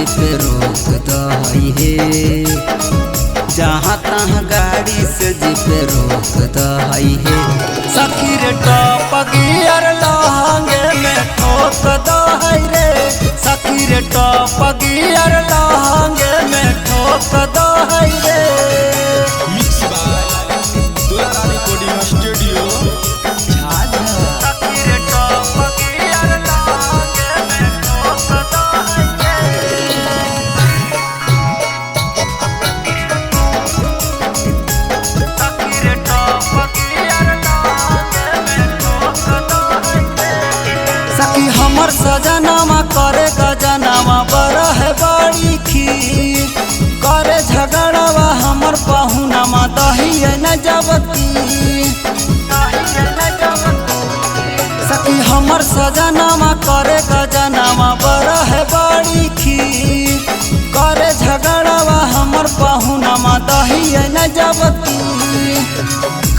पे रोक दही हे, जहाँ तहाँ गाड़ी से पे रोक दही हे। सखी रे टॉप गियर लहंगे में ठोक दही रे, सखी रे टॉप गियर लहंगे में ठोक दही रे। मिक्स बाय दुलारा रिकॉर्डिंग स्टूडियो झाझा। सखी रे टॉप गियर लहंगे में ठोक दही रे। सखी रे टॉप गियर लहंगे में ठोक दही रे। सखी हमर सजनामा करे गजनामा बरह बड़ी खीर, करे झगड़ावा हमर पहुनामा दही न जबती। सखी हमर सजनामा करे गजनामा बरह बड़ी खीर, करे झगड़ावा हमर पहुनामा दही न जबती।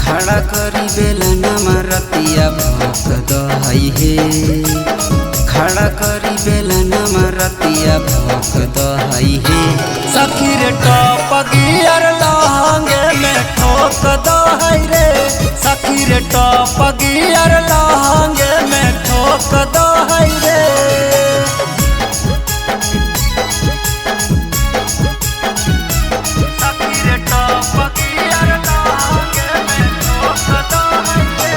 खड़ा करी बेलनामा रतिया भोक दही हे, खड़ा करी बेलनामा रतिया भोक दही हे। सखी रे टॉप गियर लहंगे में ठोक दही रे, सखी रे टॉप गियर लहंगे में ठोक दही रे। सखी रे टॉप गियर लहंगे में ठोक दही रे।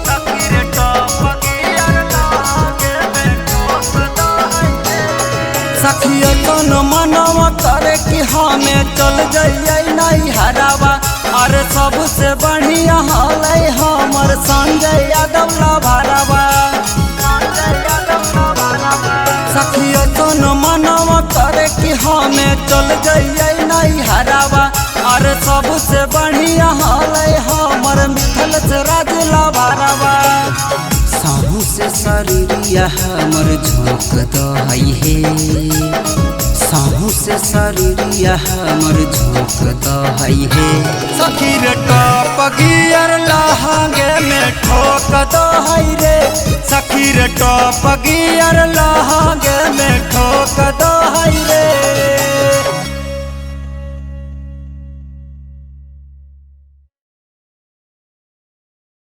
सखी रे टॉप गियर लहंगे में ठोक दही रे। सखी कोनो मनवा करे कि हमें चल जाइए नहीं हरावा, अरे सबसे बढ़िया हलै हमर संजय यादव लभारावा। सखी कोनो मनवा करे कि हमें चल जाइए नहीं हरावा, अरे सबसे बढ़िया हलै हमर मिथल से राज लभारावा। साहू से शरीरिया हमर झोंक दही हे, साहू से शरीरिया हमर झोंक दही हे। सखी रे टॉप गियर लहंगे में ठोक दही रे, सखी रे टॉप गियर लहंगे में ठोक दही रे।